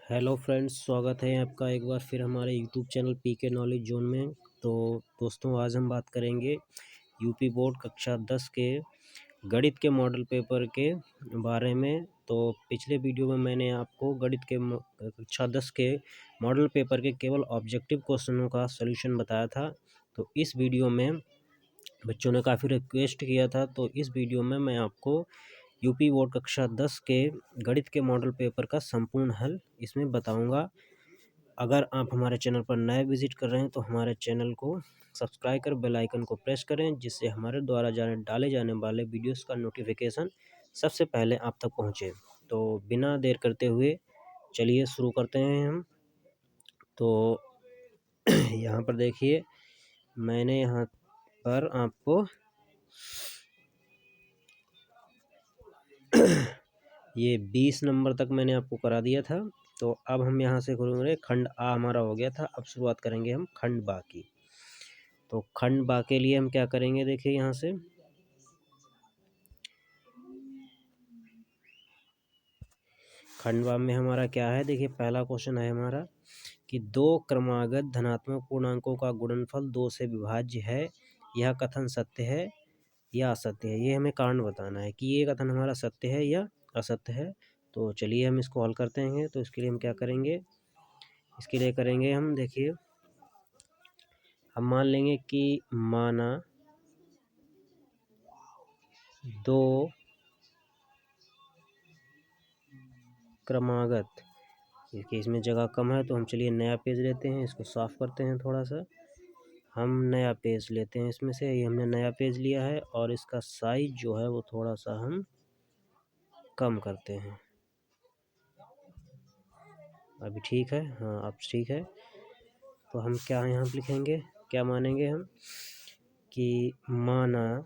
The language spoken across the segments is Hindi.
हेलो फ्रेंड्स, स्वागत है आपका एक बार फिर हमारे YouTube channel PK knowledge zone में। तो दोस्तों, आज हम बात करेंगे यूपी बोर्ड कक्षा 10 के गणित के मॉडल पेपर के बारे में। तो पिछले वीडियो में मैंने आपको गणित के कक्षा 10 के मॉडल पेपर के केवल ऑब्जेक्टिव क्वेश्चनों का सॉल्यूशन बताया था। तो इस वीडियो में बच्चों ने काफ़ी रिक्वेस्ट किया था, तो इस वीडियो में मैं आपको यूपी बोर्ड कक्षा 10 के गणित के मॉडल पेपर का संपूर्ण हल इसमें बताऊंगा। अगर आप हमारे चैनल पर नए विजिट कर रहे हैं तो हमारे चैनल को सब्सक्राइब कर बेल आइकन को प्रेस करें, जिससे हमारे द्वारा डाले जाने वाले वीडियोस का नोटिफिकेशन सबसे पहले आप तक पहुंचे। तो बिना देर करते हुए चलिए शुरू करते हैं हम। तो यहाँ पर देखिए, मैंने यहाँ पर आपको ये 20 नंबर तक मैंने आपको करा दिया था। तो अब हम यहाँ से करेंगे, खंड आ हमारा हो गया था, अब शुरुआत करेंगे हम खंड बा की। तो खंड बा के लिए हम क्या करेंगे, देखिए यहाँ से खंड बा में हमारा क्या है, देखिए पहला क्वेश्चन है हमारा कि दो क्रमागत धनात्मक पूर्णांकों का गुणनफल 2 से विभाज्य है, यह कथन सत्य है या असत्य है। ये हमें कारण बताना है कि ये कथन हमारा सत्य है या असत्य है। तो चलिए हम इसको हल करते हैं। तो इसके लिए हम क्या करेंगे, इसके लिए करेंगे हम, देखिए हम मान लेंगे कि माना दो क्रमागत, देखिए इसमें जगह कम है तो हम चलिए नया पेज लेते हैं, इसको साफ करते हैं थोड़ा सा। हम नया पेज लेते हैं इसमें से, ये हमने नया पेज लिया है और इसका साइज जो है वो थोड़ा सा हम कम करते हैं। अभी ठीक है, हाँ अब ठीक है। तो हम क्या यहाँ लिखेंगे, क्या मानेंगे हम कि माना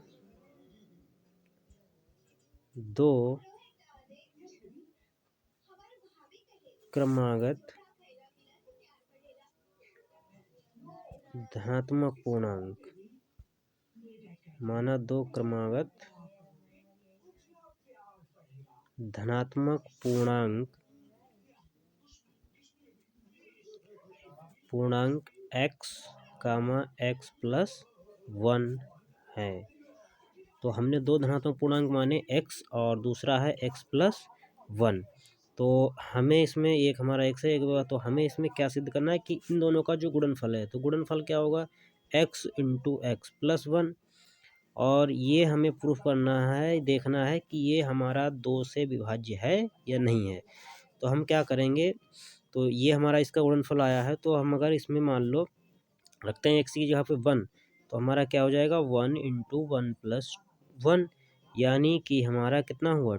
दो क्रमागत धनात्मक पूर्णांक, माना दो क्रमागत धनात्मक पूर्णांक x कामा x प्लस 1 है। तो हमने दो धनात्मक पूर्णांक माने x और दूसरा है x प्लस 1। तो हमें इसमें एक हमारा x है, एक, तो हमें इसमें क्या सिद्ध करना है कि इन दोनों का जो गुणनफल है, तो गुणनफल क्या होगा, x इंटू एक्स प्लस 1। और ये हमें प्रूफ करना है, देखना है कि ये हमारा 2 से विभाज्य है या नहीं है। तो हम क्या करेंगे, तो ये हमारा इसका गुणनफल आया है, तो हम अगर इसमें मान लो रखते हैं x की जगह पे 1, तो हमारा क्या हो जाएगा 1 इंटू 1 प्लस 1, यानी कि हमारा कितना हुआ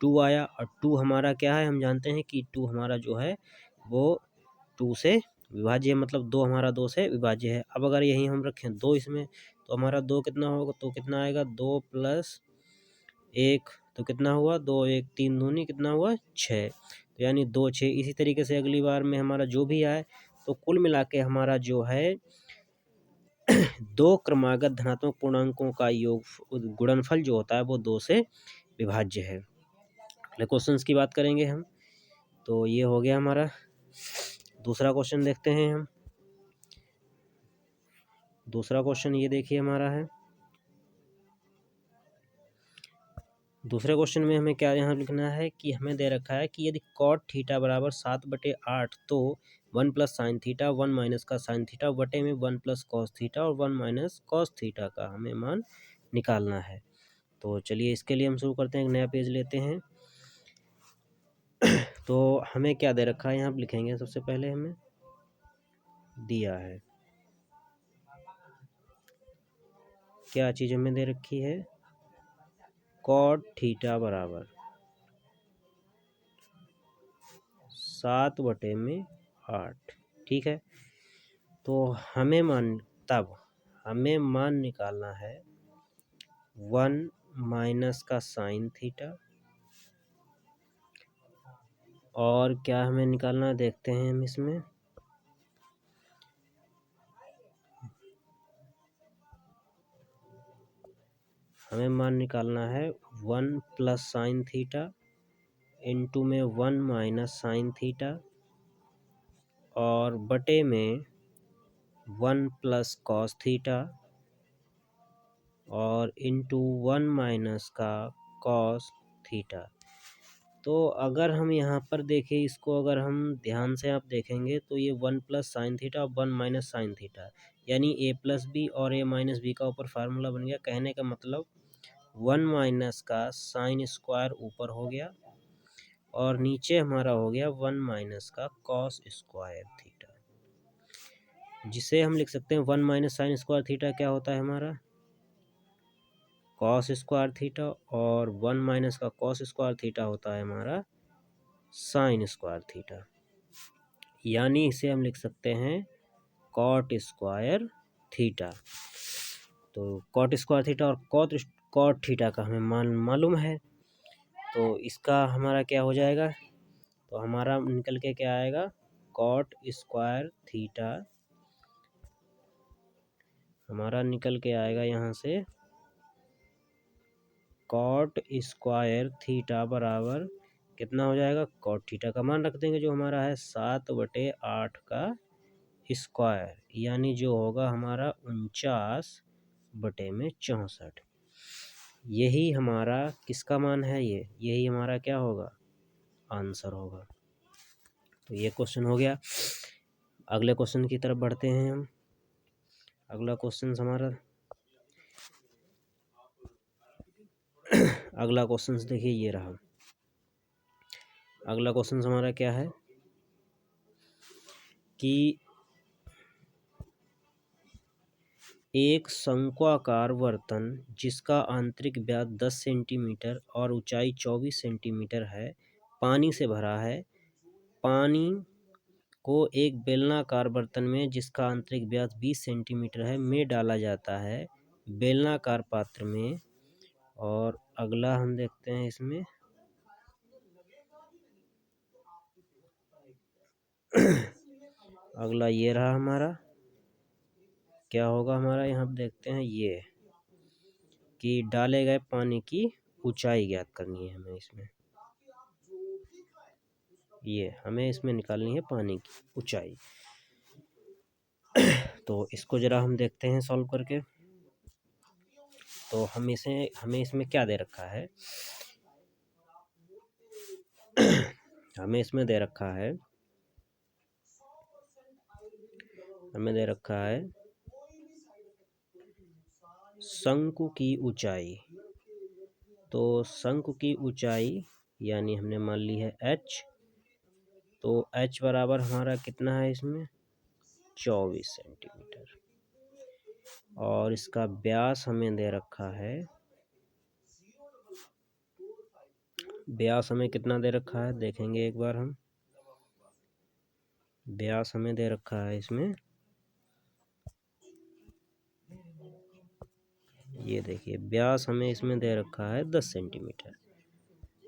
2 आया। और 2 हमारा क्या है, हम जानते हैं कि 2 हमारा जो है वो 2 से विभाज्य है, मतलब 2 हमारा 2 से विभाज्य है। अब अगर यही हम रखें 2 इसमें, तो हमारा 2 कितना होगा, तो कितना आएगा 2 प्लस 1, तो कितना हुआ 2 1 3 दूनी कितना हुआ 6, तो यानी 2 6। इसी तरीके से अगली बार में हमारा जो भी आए, तो कुल मिला के हमारा जो है दो क्रमागत धनात्मक पूर्णांकों का योग गुणनफल जो होता है वो 2 से विभाज्य है। अगले क्वेश्चंस की बात करेंगे हम। तो ये हो गया हमारा। दूसरा क्वेश्चन देखते हैं हम। दूसरा क्वेश्चन ये देखिए हमारा है, दूसरे क्वेश्चन में हमें क्या यहाँ लिखना है कि हमें दे रखा है कि यदि कॉट थीटा बराबर 7/8, तो 1 प्लस साइन थीटा 1 माइनस का साइन थीटा बटे में 1 प्लस कॉस थीटा और 1 माइनस कॉस थीटा का हमें मान निकालना है। तो चलिए इसके लिए हम शुरू करते हैं, एक नया पेज लेते हैं। तो हमें क्या दे रखा है यहाँ लिखेंगे, सबसे पहले हमें दिया है क्या चीज़ हमें दे रखी है, कॉट थीटा बराबर 7/8। ठीक है, तो हमें मान निकालना है 1 माइनस का साइन थीटा, और क्या हमें निकालना देखते हैं हम इसमें, हमें मान निकालना है 1 प्लस साइन थीटा इनटू में 1 माइनस साइन थीटा और बटे में 1 प्लस कॉस थीटा और इनटू 1 माइनस का कॉस थीटा। तो अगर हम यहाँ पर देखें इसको, अगर हम ध्यान से आप देखेंगे तो ये 1 प्लस साइन थीटा और 1 माइनस साइन थीटा, यानी a प्लस बी और a माइनस बी का ऊपर फार्मूला बन गया। कहने का मतलब 1 माइनस का साइन स्क्वायर ऊपर हो गया और नीचे हमारा हो गया 1 माइनस का कॉस स्क्वायर थीटा, जिसे हम लिख सकते हैं 1 माइनस साइन स्क्वायर थीटा क्या होता है हमारा कॉस स्क्वायर थीटा, और 1 माइनस का कॉस स्क्वायर थीटा होता है हमारा साइन स्क्वायर थीटा, यानी इसे हम लिख सकते हैं कॉट स्क्वायर थीटा। तो कॉट स्क्वायर थीटा और कॉट थीटा का हमें मान मालूम है, तो इसका हमारा क्या हो जाएगा, तो हमारा निकल के क्या आएगा कॉट स्क्वायर थीटा, हमारा निकल के आएगा यहाँ से कॉट स्क्वायर थीटा बराबर कितना हो जाएगा, कॉट थीटा का मान रख देंगे जो हमारा है 7/8 का स्क्वायर, यानी जो होगा हमारा 49/64। यही हमारा किसका मान है, यही हमारा क्या होगा आंसर होगा। तो ये क्वेश्चन हो गया। अगले क्वेश्चन की तरफ बढ़ते हैं हम। अगला क्वेश्चन हमारा अगला क्वेश्चन देखिए ये रहा। अगला क्वेश्चन हमारा क्या है कि एक शंक्वाकार बर्तन जिसका आंतरिक व्यास 10 सेंटीमीटर और ऊंचाई 24 सेंटीमीटर है पानी से भरा है। पानी को एक बेलनाकार बर्तन में जिसका आंतरिक व्यास 20 सेंटीमीटर है में डाला जाता है बेलनाकार पात्र में। और अगला हम देखते हैं इसमें अगला ये रहा हमारा, क्या होगा हमारा यहाँ देखते हैं ये कि डाले गए पानी की ऊंचाई ज्ञात करनी है हमें। इसमें ये हमें इसमें निकालनी है पानी की ऊंचाई। तो इसको जरा हम देखते हैं सॉल्व करके। तो हमें इसमें क्या दे रखा है हमें इसमें दे रखा है शंकु की ऊंचाई। तो शंकु की ऊंचाई यानी हमने मान ली है h। तो h बराबर हमारा कितना है इसमें 24 सेंटीमीटर, और इसका व्यास हमें दे रखा है, व्यास हमें कितना दे रखा है देखेंगे एक बार हम। व्यास हमें दे रखा है इसमें, ये देखिए व्यास हमें इसमें दे रखा है 10 सेंटीमीटर।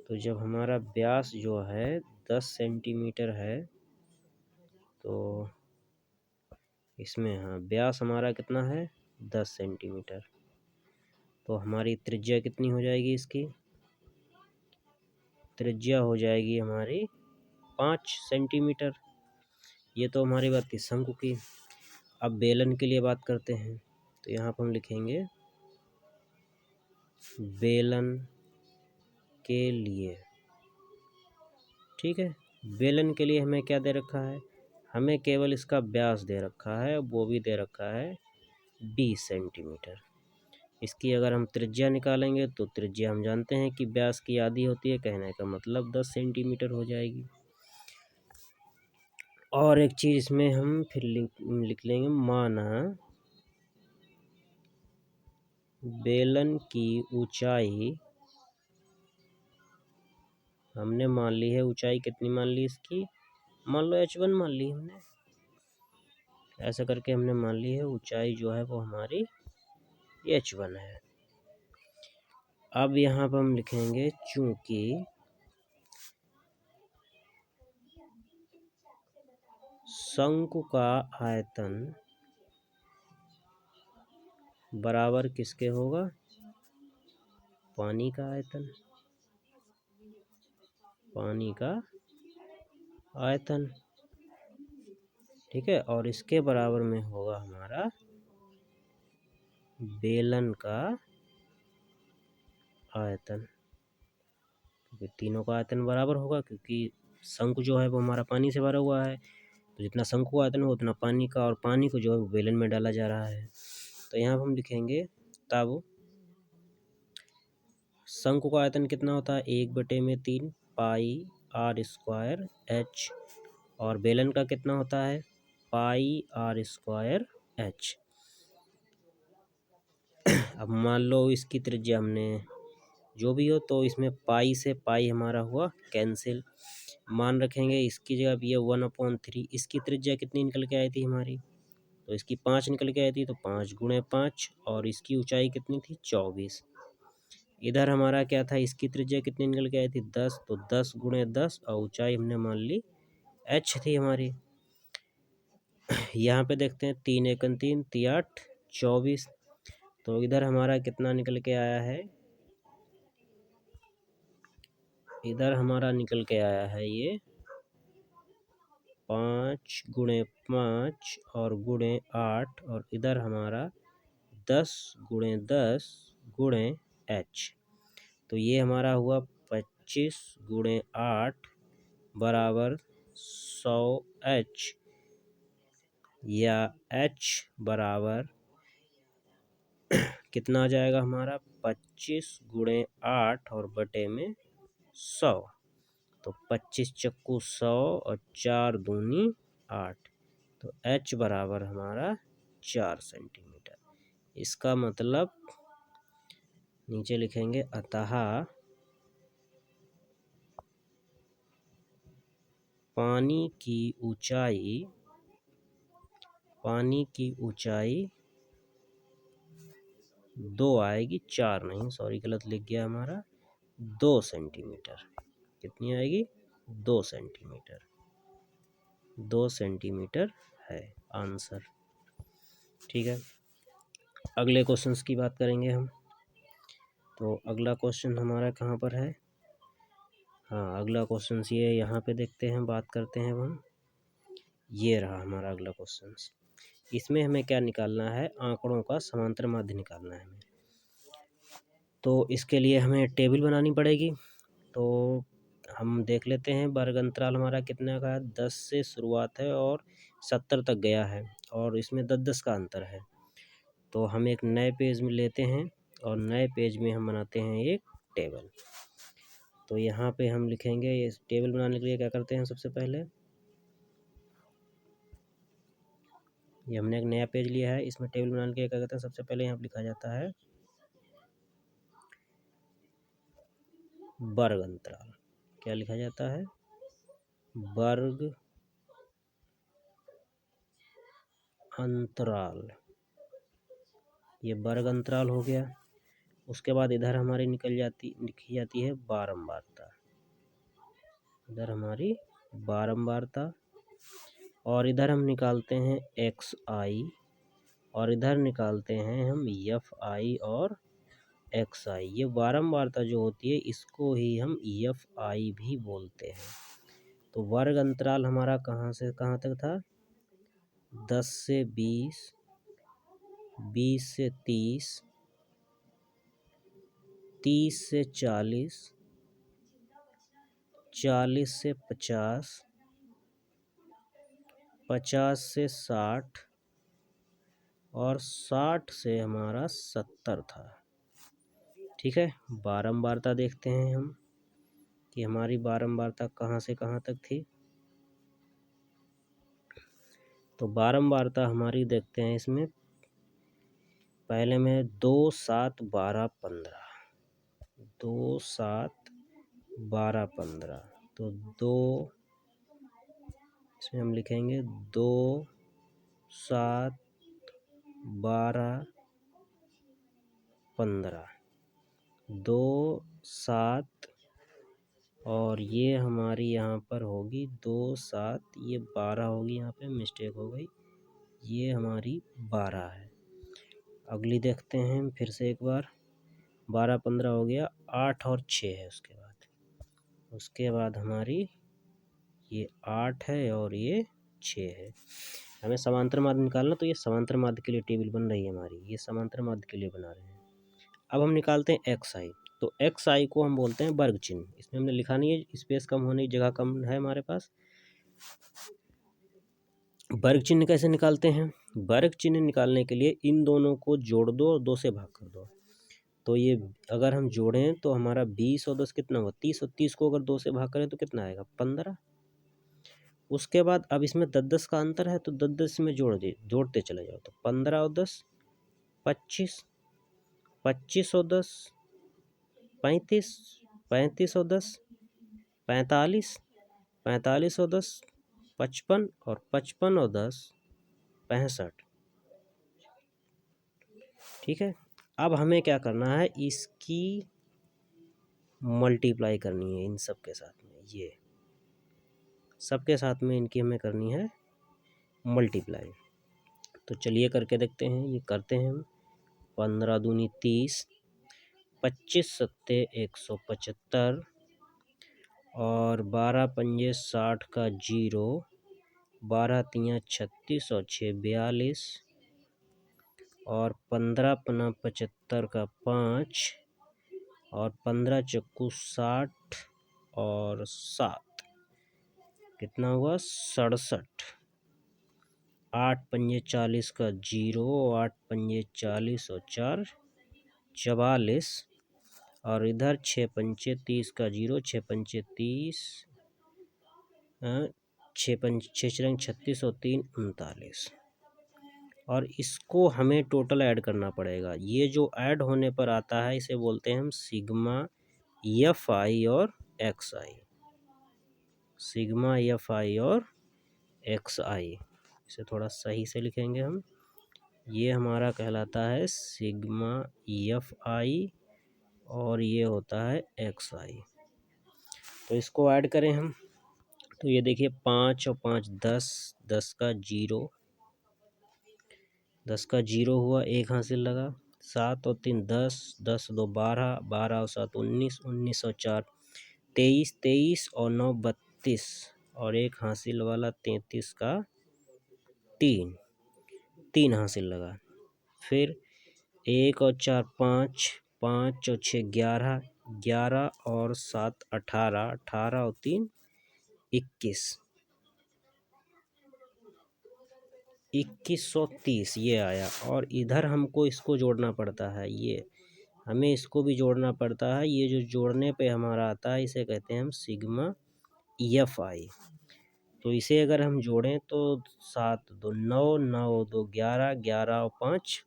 तो जब हमारा व्यास जो है 10 सेंटीमीटर है तो इसमें हाँ व्यास हमारा कितना है 10 सेंटीमीटर। तो हमारी त्रिज्या कितनी हो जाएगी, इसकी त्रिज्या हो जाएगी हमारी 5 सेंटीमीटर। ये तो हमारी बात थी शंकु की। अब बेलन के लिए बात करते हैं। तो यहाँ पर हम लिखेंगे बेलन के लिए, ठीक है। बेलन के लिए हमें क्या दे रखा है, हमें केवल इसका व्यास दे रखा है, वो भी दे रखा है 20 सेंटीमीटर। इसकी अगर हम त्रिज्या निकालेंगे तो त्रिज्या हम जानते हैं कि व्यास की आधी होती है, कहने का मतलब 10 सेंटीमीटर हो जाएगी। और एक चीज़ इसमें हम फिर लिख लेंगे, माना बेलन की ऊंचाई हमने मान ली है, ऊंचाई कितनी मान ली इसकी, मान लो h1 मान ली हमने, ऐसा करके हमने मान ली है ऊंचाई जो है वो हमारी h1 है। अब यहाँ पर हम लिखेंगे चूंकि शंकु का आयतन बराबर किसके होगा, पानी का आयतन। पानी का आयतन, ठीक है। और इसके बराबर में होगा हमारा बेलन का आयतन, क्योंकि तीनों का आयतन बराबर होगा, क्योंकि शंकु जो है वो हमारा पानी से भरा हुआ है, तो जितना शंकु का आयतन हो उतना पानी का, और पानी को जो है वो बेलन में डाला जा रहा है। तो यहाँ हम लिखेंगे तब शंकु का आयतन कितना होता है, 1/3 पाई आर स्क्वायर एच, और बेलन का कितना होता है, पाई आर स्क्वायर एच। अब मान लो इसकी त्रिज्या हमने जो भी हो, तो इसमें पाई से पाई हमारा हुआ कैंसिल, मान रखेंगे इसकी जगह अब ये 1/3। इसकी त्रिज्या कितनी निकल के आई थी हमारी, तो इसकी 5 निकल के आई थी, तो 5 × 5, और इसकी ऊंचाई कितनी थी, 24। इधर हमारा क्या था, इसकी त्रिज्या कितनी निकल के आई थी, 10, तो 10 × 10, और ऊंचाई हमने मान ली h थी हमारी। यहाँ पे देखते हैं 3 × 1 = 3, 3 × 8 = 24। तो इधर हमारा कितना निकल के आया है, इधर हमारा निकल के आया है ये 5 × 5 और × 8, और इधर हमारा 10 × 10 × h। तो ये हमारा हुआ 25 × 8 बराबर 100 h, या h बराबर कितना आ जाएगा हमारा, 25 × 8 और बटे में 100। तो 25 चक्कू 100 और 4 दूनी 8, तो h बराबर हमारा 4 सेंटीमीटर। इसका मतलब नीचे लिखेंगे अतः पानी की ऊंचाई 2 आएगी, 4 नहीं, सॉरी गलत लिख गया हमारा, 2 सेंटीमीटर। कितनी आएगी, 2 सेंटीमीटर। 2 सेंटीमीटर है आंसर, ठीक है। अगले क्वेश्चंस की बात करेंगे हम। तो अगला क्वेश्चन हमारा कहाँ पर है, हाँ अगला क्वेश्चन ये यहाँ पे देखते हैं, बात करते हैं हम। ये रहा हमारा अगला क्वेश्चन। इसमें हमें क्या निकालना है, आंकड़ों का समांतर माध्य निकालना है हमें। तो इसके लिए हमें टेबल बनानी पड़ेगी। तो हम देख लेते हैं वर्ग अंतराल हमारा कितना का है, 10 से शुरुआत है और 70 तक गया है, और इसमें 10-10 का अंतर है। तो हम एक नए पेज में लेते हैं, और नए पेज में हम बनाते हैं एक टेबल। तो यहाँ पे हम लिखेंगे, इस टेबल बनाने के लिए क्या करते हैं, सबसे पहले ये हमने एक नया पेज लिया है, इसमें टेबल बनाने के लिए क्या करते हैं, सबसे पहले यहाँ पे लिखा जाता है वर्ग अंतराल। क्या लिखा जाता है, वर्ग अंतराल। ये वर्ग अंतराल हो गया। उसके बाद इधर हमारी लिखी जाती है बारंबारता। इधर हमारी बारंबारता, और इधर हम निकालते हैं xi, और इधर निकालते हैं हम fi और xi। ये बारंबारता जो होती है इसको ही हम fi भी बोलते हैं। तो वर्ग अंतराल हमारा कहाँ से कहाँ तक था, 10 से 20, 20 से 30, 30 से 40, 40 से 50, 50 से 60, और 60 से हमारा 70 था, ठीक है। बारंबारता देखते हैं हम कि हमारी बारंबारता कहाँ से कहाँ तक थी। तो बारंबारता हमारी देखते हैं इसमें, पहले में 2, 7, 12, 15, 2, 7, 12, 15। तो 2 इसमें हम लिखेंगे 2, 7, 12, 15, 2, 7, और ये हमारी यहाँ पर होगी 2, 7, ये 12 होगी, यहाँ पे मिस्टेक हो गई, ये हमारी 12 है। अगली देखते हैं फिर से एक बार, 12, 15 हो गया, 8 और 6 है उसके बाद। उसके बाद हमारी ये 8 है और ये 6 है। हमें समांतर माध्य निकालना, तो ये समांतर माध्य के लिए टेबल बन रही है हमारी, ये समांतर माध्य के लिए बना रहे हैं। अब हम निकालते हैं एक्स आई। तो एक्स आई को हम बोलते हैं वर्ग चिन्ह। इसमें हमने लिखा नहीं है, स्पेस कम होने की जगह कम है हमारे पास। वर्ग चिन्ह कैसे निकालते हैं? वर्ग चिन्ह निकालने के लिए इन दोनों को जोड़ दो और 2 से भाग कर दो। तो ये अगर हम जोड़ें तो हमारा 20 और 10 कितना हुआ? 30, और 30 को अगर 2 से भाग करें तो कितना आएगा? 15। उसके बाद अब इसमें 10-10 का अंतर है, तो 10-10 में जोड़ते चले जाओ। तो 15 और 10 25, 25 और 10 35, 35 और 10 45, 45 और 10 55, और 55 और 10 65। ठीक है। अब हमें क्या करना है? इसकी मल्टीप्लाई करनी है इन सब के साथ में, ये सबके साथ में इनकी हमें करनी है मल्टीप्लाई। तो चलिए करके देखते हैं, ये करते हैं हम। 15 दूनी 30, 25 सत्ते 175, और 12 पंजे 60 का 0, 12 तियाँ 36 और 6 42, और 15 पना 75 का 5, और 15 चक्कू 60 और 7 कितना हुआ? 67। 8 पंजे 40 का 0, 8 पंजे 40 और 4 44, और इधर 6 पंचे 30 का 0, 6 पंचे 30, 6 रंग 36 और 3 39। और इसको हमें टोटल ऐड करना पड़ेगा। ये जो ऐड होने पर आता है इसे बोलते हैं हम सिग्मा एफ आई और x I. Sigma F I और एक्स आई, इसे थोड़ा सही से लिखेंगे हम। ये हमारा कहलाता है सिग्मा एफ आई और ये होता है एक्स आई। तो इसको ऐड करें हम, तो ये देखिए 5 और 5 10, 10 का 0, 10 का 0 हुआ, 1 हासिल लगा। 7 और 3 10, 10 2 12, 12 और 7 19, 19 और 4 23, 23 और 9 32, और 1 हासिल वाला 33 का 3, 3 हासिल लगा। फिर 1 और 4 5, 5 और 6 11, 11 और 7 18, 18 और 3 21, 2130 ये आया। और इधर हमको इसको जोड़ना पड़ता है, ये हमें इसको भी जोड़ना पड़ता है। ये जो जोड़ने पे हमारा आता है इसे कहते हैं हम सिग्मा एफ आई। तो इसे अगर हम जोड़ें तो 7 2 9, 9 2 11, 11 और 5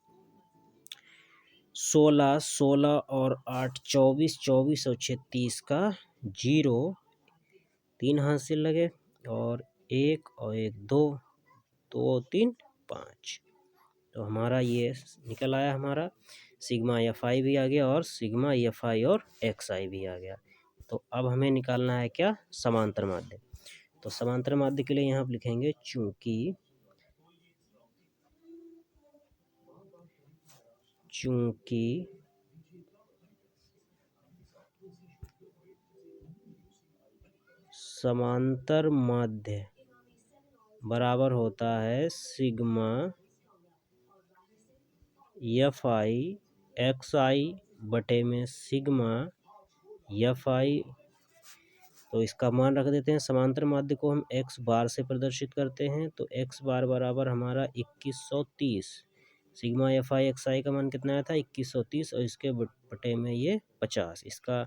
16, 16 और 8 24, 24 और 6 30 का 0, 3 हासिल लगे, और 1 और 1 2, 2 और 3 5। तो हमारा ये निकल आया, हमारा सिग्मा एफ आई भी आ गया और सिग्मा एफ आई और एक्स आई भी आ गया। तो अब हमें निकालना है क्या? समांतर माध्य। तो समांतर माध्य के लिए यहाँ आप लिखेंगे चूंकि समांतर माध्य बराबर होता है सिग्मा एफ आई एक्स आई बटे में सिग्मा एफ आई। तो इसका मान रख देते हैं। समांतर माध्य को हम x बार से प्रदर्शित करते हैं, तो x बार बराबर हमारा 2130। सिग्मा एफ आई एक्स आई का मान कितना आया था? 2130, और इसके बटे में ये 50। इसका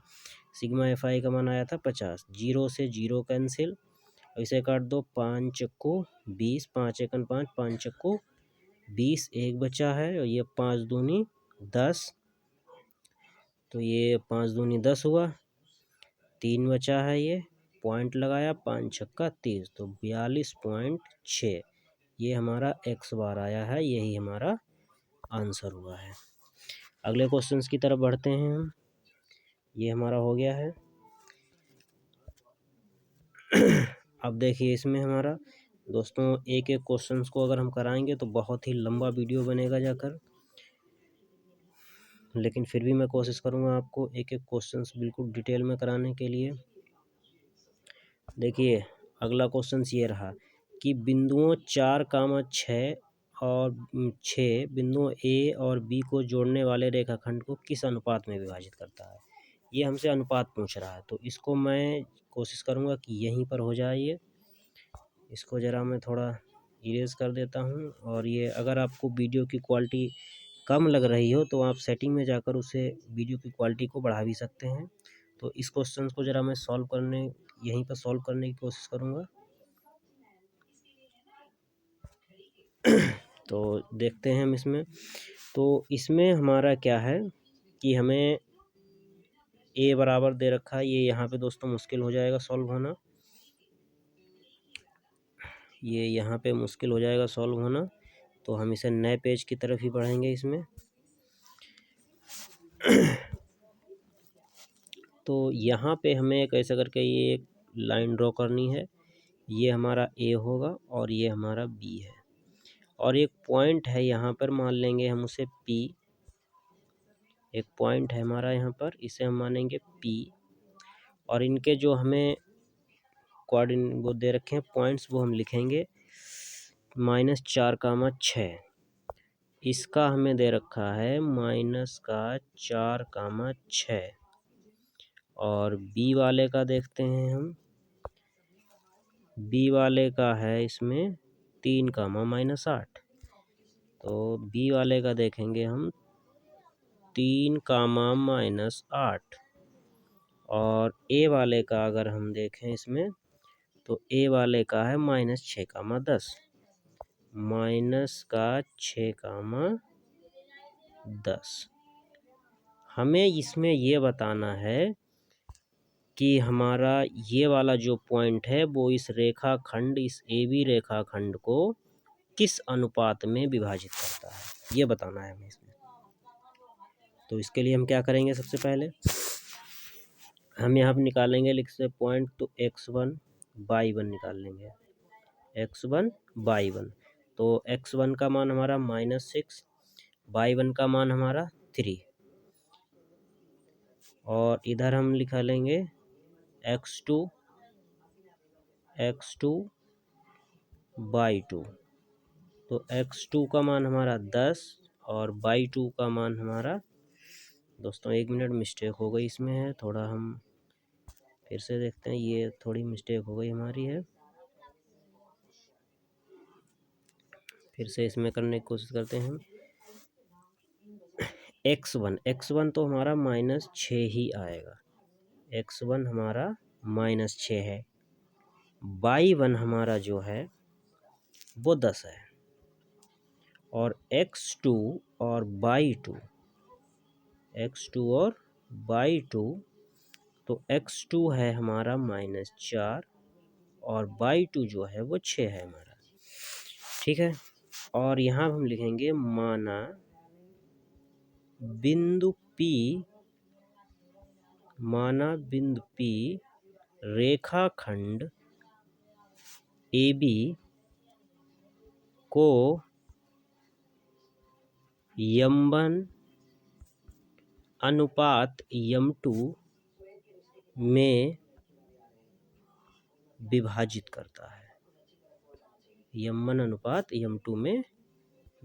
सिग्मा एफ आई का मान आया था 50। 0 से 0 कैंसिल, और इसे काट दो। 5 चक्कू 20, 5 एकन 5, 5 चक्कू 20, 1 बचा है, और ये 5 दूनी 10, तो ये 5 दूनी 10 हुआ, 3 बचा है, ये पॉइंट लगाया, 5 छक्का 30, तो 42.6 ये हमारा एक्स बार आया है। यही हमारा आंसर हुआ है। अगले क्वेश्चंस की तरफ बढ़ते हैं हम। ये हमारा हो गया है। अब देखिए इसमें हमारा दोस्तों एक एक क्वेश्चंस को अगर हम कराएंगे तो बहुत ही लंबा वीडियो बनेगा जाकर, लेकिन फिर भी मैं कोशिश करूंगा आपको एक एक क्वेश्चंस बिल्कुल डिटेल में कराने के लिए। देखिए अगला क्वेश्चन ये रहा कि बिंदुओं 4, 6 और 6 बिंदुओं ए और बी को जोड़ने वाले रेखाखंड को किस अनुपात में विभाजित करता है। ये हमसे अनुपात पूछ रहा है, तो इसको मैं कोशिश करूँगा कि यहीं पर हो जाए। ये इसको ज़रा मैं थोड़ा इरेज कर देता हूँ। और ये अगर आपको वीडियो की क्वालिटी कम लग रही हो तो आप सेटिंग में जाकर उसे वीडियो की क्वालिटी को बढ़ा भी सकते हैं। तो इस क्वेश्चन को ज़रा मैं यहीं पर सॉल्व करने की कोशिश करूँगा। तो देखते हैं हम इसमें। तो इसमें हमारा क्या है कि हमें ए बराबर दे रखा है। ये यहाँ पे दोस्तों मुश्किल हो जाएगा सॉल्व होना। ये यहाँ पे मुश्किल हो जाएगा सॉल्व होना। तो हम इसे नए पेज की तरफ ही बढ़ेंगे इसमें। तो यहाँ पे हमें एक ऐसा करके ये एक लाइन ड्रॉ करनी है। ये हमारा ए होगा और ये हमारा बी है। और एक पॉइंट है यहाँ पर, मान लेंगे हम उसे पी। एक पॉइंट है हमारा यहाँ पर, इसे हम मानेंगे पी। और इनके जो हमें कोऑर्डिनेट वो दे रखे हैं पॉइंट्स, वो हम लिखेंगे -4, 6। इसका हमें दे रखा है -4, 6। और बी वाले का देखते हैं हम। बी वाले का है इसमें 3, -8। तो बी वाले का देखेंगे हम 3, -8। और ए वाले का अगर हम देखें इसमें, तो ए वाले का है -6, 10। -6, 10। हमें इसमें ये बताना है कि हमारा ये वाला जो पॉइंट है वो इस रेखाखंड, इस AB रेखाखंड को किस अनुपात में विभाजित करता है, ये बताना है हमें इसमें। तो इसके लिए हम क्या करेंगे, सबसे पहले हम यहाँ पर निकालेंगे लिख से पॉइंट, तो x1 y1 निकाल लेंगे। x1 y1, तो x1 का मान हमारा -6, y1 का मान हमारा 3। और इधर हम लिखा लेंगे x2 y2। तो x2 का मान हमारा 10 और y2 का मान हमारा, दोस्तों 1 मिनट मिस्टेक हो गई इसमें है, थोड़ा हम फिर से देखते हैं। ये थोड़ी मिस्टेक हो गई हमारी है, फिर से इसमें करने की कोशिश करते हैं हम। x1 तो हमारा -6 ही आएगा। x1 हमारा -6 है। y1 हमारा जो है वो 10 है। और x2 और y2, तो x2 है हमारा -4 और y2 जो है वो 6 है हमारा। ठीक है। और यहाँ हम लिखेंगे माना बिंदु P रेखाखंड AB को m1 अनुपात m2 में विभाजित करता है। m1 अनुपात m2 में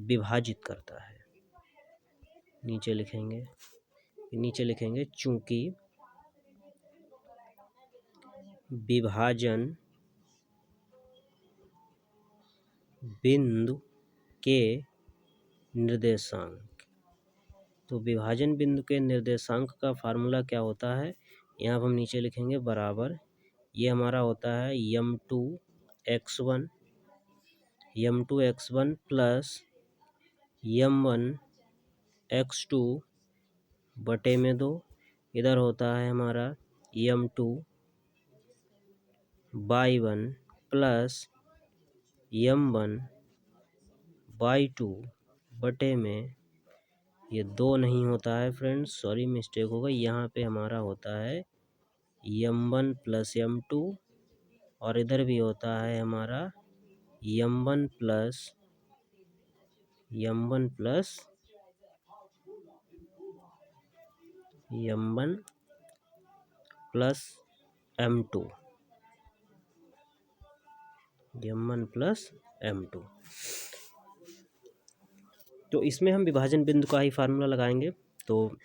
विभाजित करता है। नीचे लिखेंगे चूंकि विभाजन बिंदु के निर्देशांक, तो विभाजन बिंदु के निर्देशांक का फार्मूला क्या होता है, यहाँ पर हम नीचे लिखेंगे बराबर, ये हमारा होता है m2x1 प्लस m1x2 बटे में 2। इधर होता है हमारा m2y1 प्लस m1y2 बटे में, ये 2 नहीं होता है फ्रेंड्स, सॉरी मिस्टेक हो गई। यहाँ पे हमारा होता है m1 प्लस m2, और इधर भी होता है हमारा m1 plus m2। m1 plus m2। तो इसमें हम विभाजन बिंदु का ही फार्मूला लगाएंगे। तो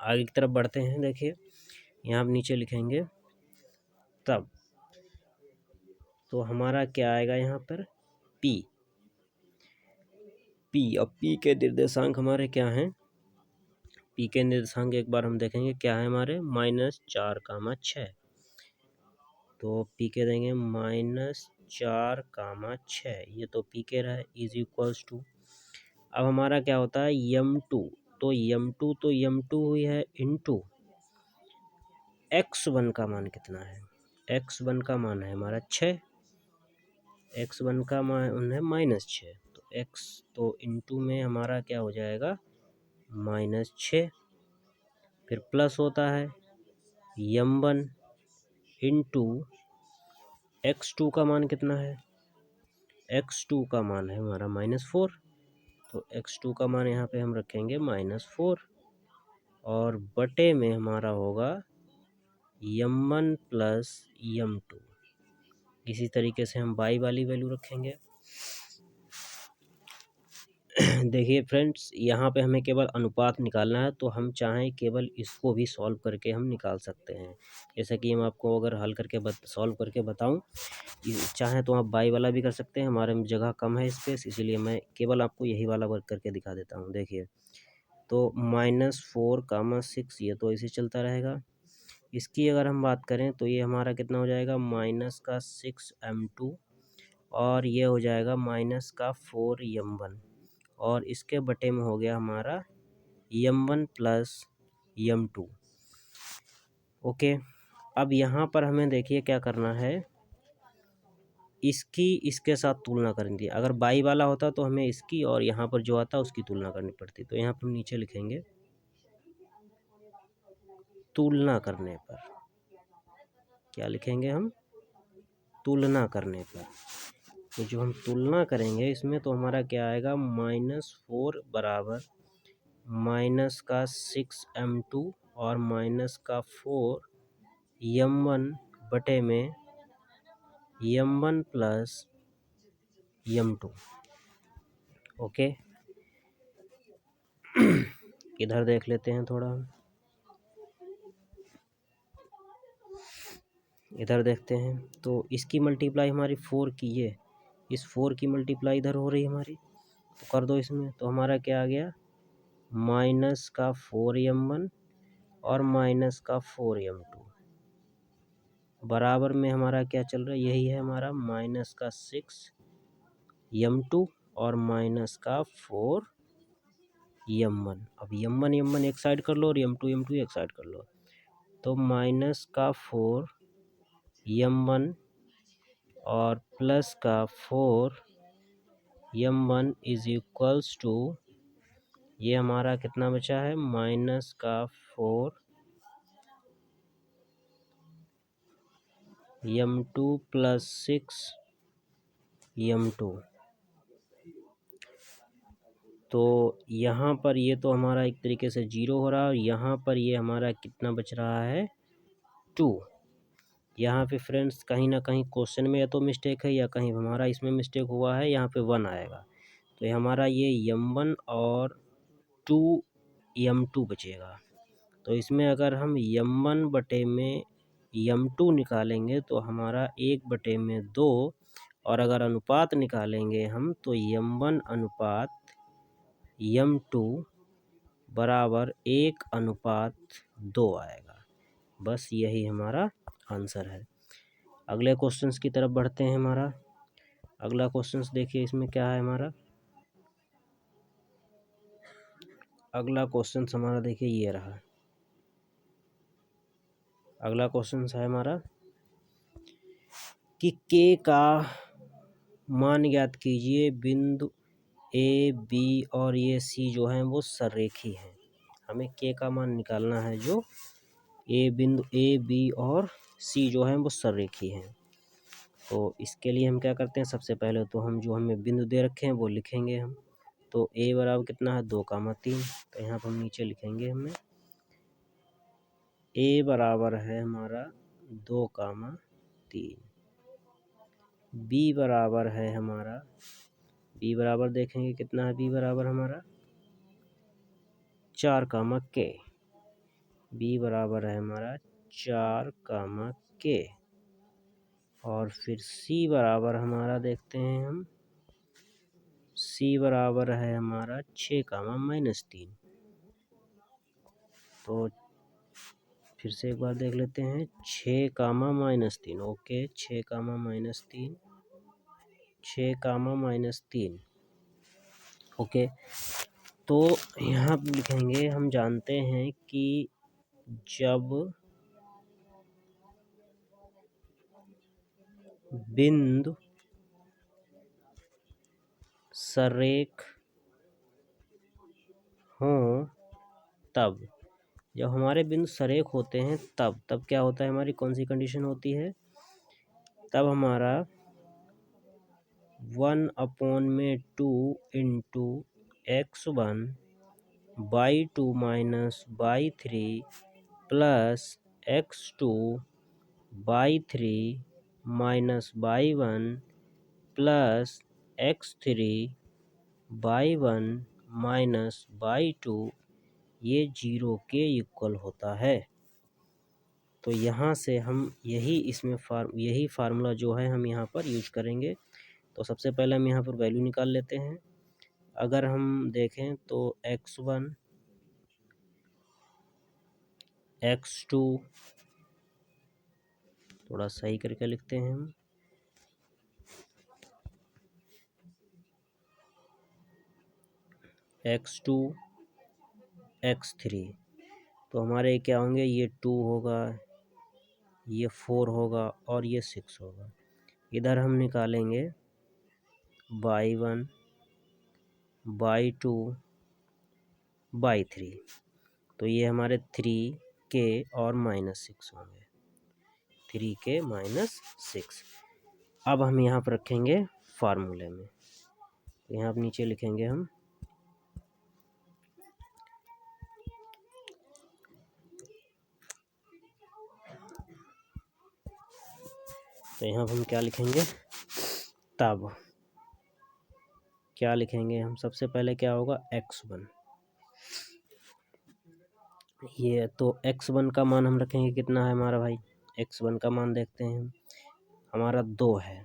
आगे की तरफ बढ़ते हैं। देखिए यहाँ हम नीचे लिखेंगे तब, तो हमारा क्या आएगा यहाँ पर P। अब P के निर्देशांक हमारे क्या हैं? P के निर्देशांक एक बार हम देखेंगे क्या है हमारे, -4, 6। तो P के देंगे -4, 6, ये तो P के रहा है इज इक्वल्स टू। अब हमारा क्या होता है m2, तो m2 हुई है इंटू x1 का मान कितना है, x1 का मान है हमारा 6, x1 का मान है -6, तो x तो इंटू में हमारा क्या हो जाएगा -6, फिर प्लस होता है m1 इंटू x2 का मान कितना है, x2 का मान है हमारा -4, तो x2 का मान यहाँ पे हम रखेंगे -4 और बटे में हमारा होगा m1 प्लस m2। इसी तरीके से हम y वाली वैल्यू रखेंगे। देखिए फ्रेंड्स, यहाँ पे हमें केवल अनुपात निकालना है, तो हम चाहें केवल इसको भी सॉल्व करके हम निकाल सकते हैं। जैसे कि हम आपको अगर हल करके सॉल्व करके बताऊं, चाहें तो आप y वाला भी कर सकते हैं, हमारे में जगह कम है स्पेस, इसीलिए मैं केवल आपको यही वाला वर्क करके दिखा देता हूँ। देखिए तो -4, 6 ये तो ऐसे चलता रहेगा। इसकी अगर हम बात करें तो ये हमारा कितना हो जाएगा -6m2 और ये हो जाएगा -4m1 और इसके बटे में हो गया हमारा m1 प्लस m2। ओके, अब यहाँ पर हमें देखिए क्या करना है, इसकी इसके साथ तुलना करनी थी। अगर बाई वाला होता तो हमें इसकी और यहाँ पर जो आता उसकी तुलना करनी पड़ती। तो यहाँ पर हम नीचे लिखेंगे तुलना करने पर, क्या लिखेंगे हम, तुलना करने पर। तो जो हम तुलना करेंगे इसमें तो हमारा क्या आएगा -4 बराबर -6m2 और -4m1 बटे में m1 प्लस m2। ओके, इधर देख लेते हैं थोड़ा, इधर देखते हैं। तो इसकी मल्टीप्लाई हमारी 4 की, ये इस 4 की मल्टीप्लाई इधर हो रही है हमारी, तो कर दो इसमें। तो हमारा क्या आ गया -4m1 और -4m2 बराबर में हमारा क्या चल रहा है, यही है हमारा -6m2 और -4m1। अब m1 एक साइड कर लो और m2 एक साइड कर लो, तो -4m1 और +4m1 इज इक्वल्स टू, ये हमारा कितना बचा है -4m2 प्लस 6m2। तो यहाँ पर ये तो हमारा एक तरीके से 0 हो रहा है और यहाँ पर ये हमारा कितना बच रहा है 2। यहाँ पे फ्रेंड्स कहीं ना कहीं क्वेश्चन में या तो मिस्टेक है या कहीं हमारा इसमें मिस्टेक हुआ है, यहाँ पे 1 आएगा। तो ये हमारा ये m1 और 2m2 बचेगा। तो इसमें अगर हम m1 बटे में m2 निकालेंगे तो हमारा 1/2, और अगर अनुपात निकालेंगे हम तो m1 अनुपात m2 बराबर 1:2 आएगा। बस यही हमारा आंसर है। अगले क्वेश्चंस की तरफ बढ़ते हैं। हमारा अगला क्वेश्चंस देखिए, इसमें क्या है हमारा अगला क्वेश्चंस हमारा देखिए ये रहा। अगला क्वेश्चंस है हमारा कि k का मान ज्ञात कीजिए, बिंदु ए बी और ये सी जो हैं वो सररेखी हैं। हमें k का मान निकालना है, जो बिंदु ए बी और सी जो हैं वो सररेखी हैं। तो इसके लिए हम क्या करते हैं, सबसे पहले तो हम जो हमें बिंदु दे रखे हैं वो लिखेंगे हम। तो a बराबर कितना है 2,3, तो यहाँ पर हम नीचे लिखेंगे हमें a बराबर है हमारा 2,3, b बराबर है हमारा, b बराबर देखेंगे कितना है, b बराबर हमारा 4 कामा k, b बराबर है हमारा 4 कामा k। और फिर c बराबर हमारा देखते हैं हम, c बराबर है हमारा 6 कामा -3। तो फिर से एक बार देख लेते हैं, 6 कामा -3, ओके 6 कामा -3, 6 कामा -3, ओके। तो यहाँ पे लिखेंगे, हम जानते हैं कि जब बिंदु सरेख हों तब, जब हमारे बिंदु सरेख होते हैं तब क्या होता है, हमारी कौन सी कंडीशन होती है, तब हमारा 1/2 into x1 by 2 minus by 3 plus x2 by 3 minus by 1 plus x3 by 1 minus by 2 ये 0 के इक्वल होता है। तो यहाँ से हम यही फार्मूला जो है हम यहाँ पर यूज करेंगे। तो सबसे पहले हम यहाँ पर वैल्यू निकाल लेते हैं। अगर हम देखें तो x1 x2, थोड़ा सही करके लिखते हैं हम, x2 x3, तो हमारे क्या होंगे, ये 2 होगा, ये 4 होगा और ये 6 होगा। इधर हम निकालेंगे बाई 1 बाई 2 बाई 3, तो ये हमारे 3k और -6 होंगे, 3k -6। अब हम यहाँ पर रखेंगे फार्मूले में, तो यहाँ पर नीचे लिखेंगे हम तो यहाँ पर हम क्या लिखेंगे, तब क्या लिखेंगे हम, सबसे पहले क्या होगा x1, ये तो x1 का मान हम रखेंगे कितना है हमारा भाई, x1 का मान देखते हैं हम, हमारा 2 है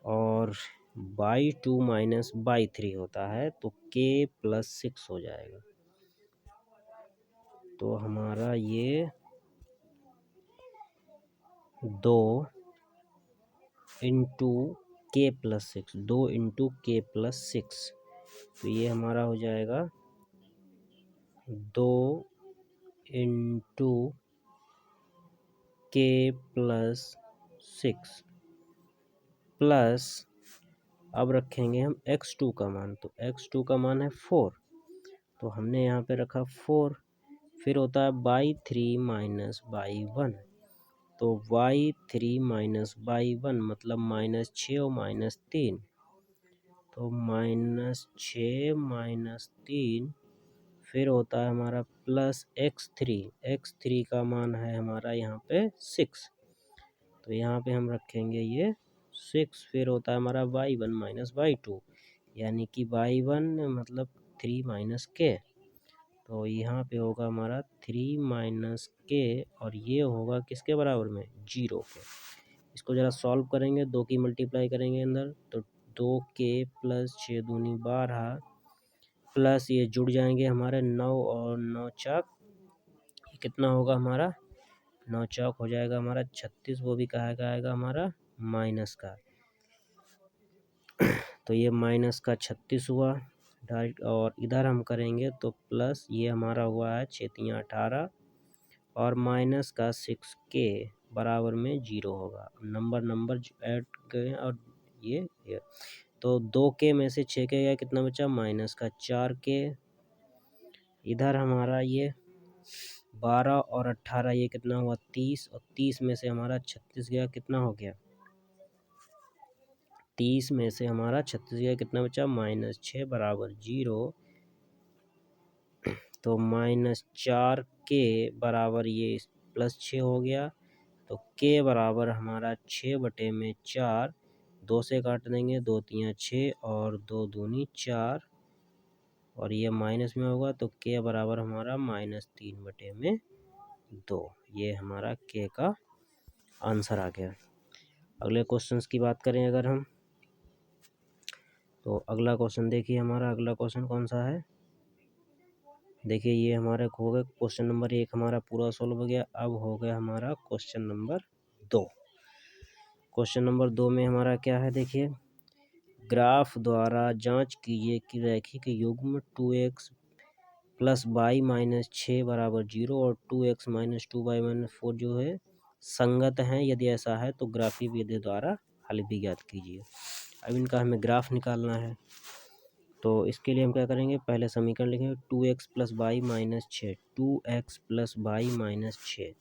और बाई 2 माइनस बाई 3 होता है तो k + 6 हो जाएगा। तो हमारा ये 2 इंटू k + 6, 2 इंटू k + 6, तो ये हमारा हो जाएगा 2 इंटू k + 6 प्लस, अब रखेंगे हम x2 का मान, तो x2 का मान है 4, तो हमने यहाँ पे रखा 4। फिर होता है बाई 3 माइनस बाई 1, तो बाई 3 माइनस बाई 1 मतलब -6 और -3, तो -6 -3, फिर होता है हमारा प्लस x3 का मान है हमारा यहाँ पे 6, तो यहाँ पे हम रखेंगे ये 6। फिर होता है हमारा y1 माइनस y2, यानी कि y1 मतलब 3 माइनस k, तो यहाँ पे होगा हमारा 3 - k और ये होगा किसके बराबर में, 0 के। इसको ज़रा सॉल्व करेंगे, 2 की मल्टीप्लाई करेंगे अंदर, तो 2k + 6 दूनी 12 प्लस ये जुड़ जाएंगे हमारे 9 और 9 चाक, ये कितना होगा हमारा, 9 चौक हो जाएगा हमारा 36, वो भी कहा आएगा हमारा माइनस का, तो ये माइनस का 36 हुआ डायरेक्ट। और इधर हम करेंगे तो प्लस, ये हमारा हुआ है 6 × 18 और माइनस का 6k बराबर में 0 होगा। नंबर ऐड गए और ये तो 2k में से 6k गया, कितना बचा, माइनस का 4k। इधर हमारा ये 12 और 18, ये कितना हुआ 30, और 30 में से हमारा 36 गया, कितना हो गया, 30 में से हमारा 36 गया, कितना बचा, -6 बराबर 0, तो -4k बराबर ये +6 हो गया, तो के बराबर हमारा 6/4, 2 से काट देंगे, 2 तियाँ 6 और 2 दूनी 4 और ये माइनस में होगा तो के बराबर हमारा -3/2। ये हमारा के का आंसर आ गया। अगले क्वेश्चंस की बात करें अगर हम, तो अगला क्वेश्चन देखिए, हमारा अगला क्वेश्चन कौन सा है। देखिए ये हमारा हो गया क्वेश्चन नंबर 1 हमारा पूरा सॉल्व हो गया। अब हो गया हमारा क्वेश्चन नंबर 2। क्वेश्चन नंबर 2 में हमारा क्या है, देखिए, ग्राफ द्वारा जांच कीजिए कि रैखिक युग्म 2x + y - 6 = 0 और 2x - 2y - 4 जो है संगत हैं। यदि ऐसा है तो ग्राफी विधि द्वारा हल भी ज्ञात कीजिए। अब इनका हमें ग्राफ निकालना है, तो इसके लिए हम क्या करेंगे, पहले समीकरण लिखेंगे 2x + y - 6, 2x + y - 6।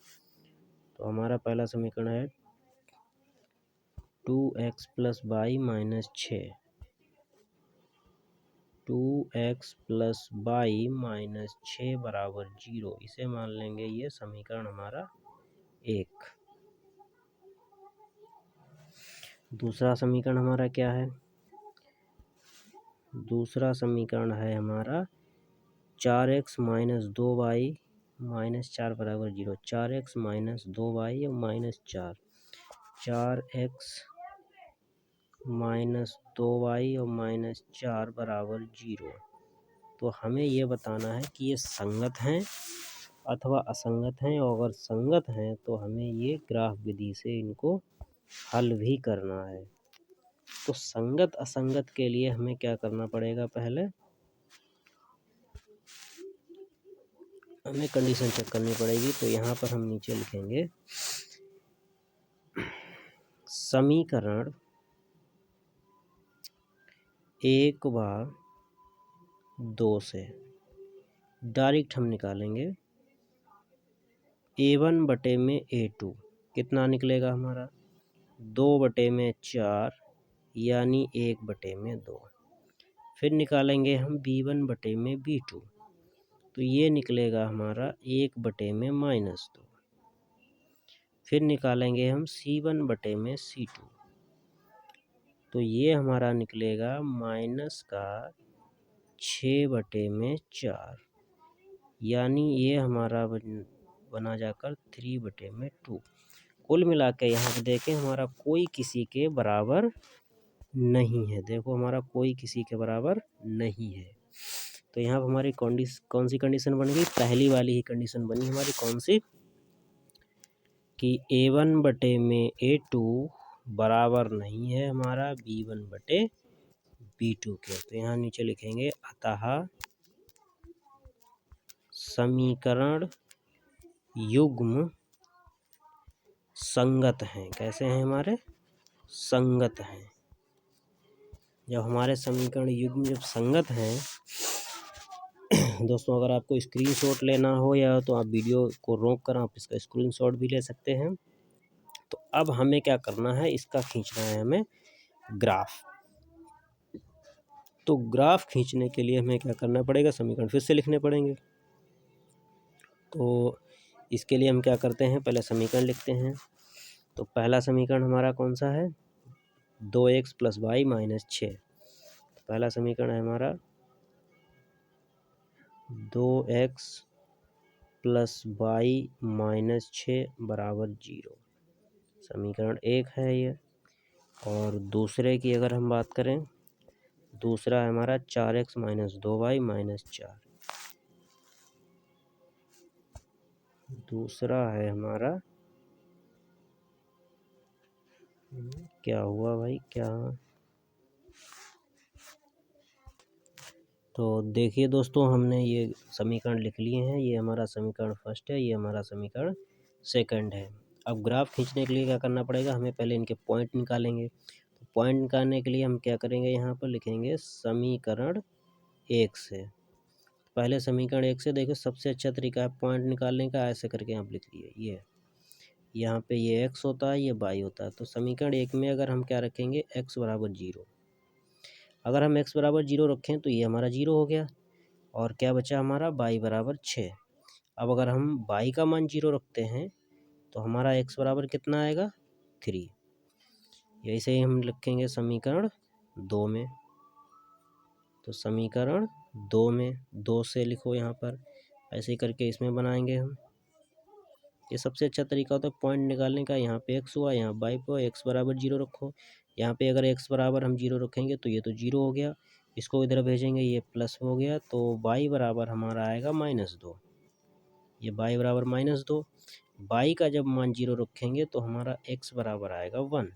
तो हमारा पहला समीकरण है 2x + y - 6, 2x + y - 6 = 0। इसे मान लेंगे ये समीकरण हमारा 1। दूसरा समीकरण हमारा क्या है, दूसरा समीकरण है हमारा 4x - 2y - 4 = 0, 4x - 2y - 4, 4x - 2y - 4 = 0। तो हमें ये बताना है कि ये संगत हैं अथवा असंगत हैं, और अगर संगत हैं तो हमें ये ग्राफ विधि से इनको हल भी करना है। तो संगत असंगत के लिए हमें क्या करना पड़ेगा, पहले हमें कंडीशन चेक करनी पड़ेगी। तो यहाँ पर हम नीचे लिखेंगे समीकरण 1 व 2 से डायरेक्ट हम निकालेंगे A1/A2 कितना निकलेगा हमारा 2/4 यानी 1/2। फिर निकालेंगे हम B1/B2, तो ये निकलेगा हमारा 1/-2। फिर निकालेंगे हम C1/C2, तो ये हमारा निकलेगा -6/4, यानी ये हमारा बना जाकर 3/2। कुल मिला के यहाँ पे देखें हमारा कोई किसी के बराबर नहीं है। देखो हमारा कोई किसी के बराबर नहीं है। तो यहाँ पर हमारी कौन सी कंडीशन बन गई, पहली वाली ही कंडीशन बनी हमारी, कौन सी, कि A1/A2 बराबर नहीं है हमारा B1/B2 के। तो यहाँ नीचे लिखेंगे अतः समीकरण युग्म संगत हैं। कैसे हैं हमारे, संगत हैं। जब हमारे समीकरण युग्म जब संगत हैं दोस्तों, अगर आपको स्क्रीनशॉट लेना हो या तो आप वीडियो को रोक कर आप इसका स्क्रीनशॉट भी ले सकते हैं। तो अब हमें क्या करना है, इसका खींचना है हमें ग्राफ। तो ग्राफ खींचने के लिए हमें क्या करना पड़ेगा, समीकरण फिर से लिखने पड़ेंगे। तो इसके लिए हम क्या करते हैं, पहले समीकरण लिखते हैं। तो पहला समीकरण हमारा कौन सा है, 2x + y - 6। पहला समीकरण है हमारा 2x + y - 6 = 0। समीकरण 1 है ये। और दूसरे की अगर हम बात करें, दूसरा है हमारा 4x - 2y - 4। दूसरा है हमारा, क्या हुआ भाई, क्या, तो देखिए दोस्तों, हमने ये समीकरण लिख लिए हैं। ये हमारा समीकरण फर्स्ट है, ये हमारा समीकरण सेकंड है। अब ग्राफ खींचने के लिए क्या करना पड़ेगा, हमें पहले इनके पॉइंट निकालेंगे। तो पॉइंट निकालने के लिए हम क्या करेंगे, यहाँ पर लिखेंगे समीकरण 1 से। पहले समीकरण 1 से देखो, सबसे अच्छा तरीका है पॉइंट निकालने का, ऐसे करके आप लिख लिए। ये यहाँ पे ये x होता है, ये y होता है। तो समीकरण 1 में अगर हम क्या रखेंगे, x = 0। अगर हम x = 0 रखें तो ये हमारा 0 हो गया, और क्या बचा हमारा y = 6। अब अगर हम y का मान 0 रखते हैं तो हमारा x बराबर कितना आएगा 3। ऐसे ही हम लिखेंगे समीकरण 2 में। तो समीकरण 2 में 2 से लिखो यहाँ पर, ऐसे ही करके इसमें बनाएंगे हम। ये सबसे अच्छा तरीका होता है पॉइंट निकालने का। यहाँ पे x हुआ, यहाँ y हुआ, x बराबर 0 रखो। यहाँ पे अगर x बराबर हम 0 रखेंगे तो ये तो 0 हो गया, इसको इधर भेजेंगे, ये प्लस हो गया, तो y बराबर हमारा आएगा -2। ये y बराबर -2, y का जब मान 0 रखेंगे तो हमारा x बराबर आएगा 1,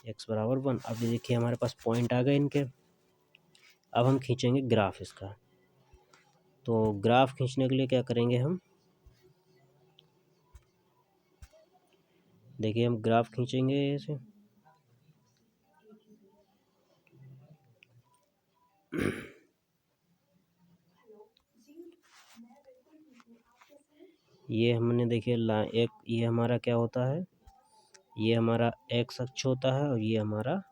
x बराबर 1। अब ये देखिए हमारे पास पॉइंट आ गए इनके। अब हम खींचेंगे ग्राफ इसका। तो ग्राफ खींचने के लिए क्या करेंगे हम, देखिए हम ग्राफ खींचेंगे ऐसे। ये हमने देखिए एक ये हमारा क्या होता है, ये हमारा x अक्ष होता है और ये हमारा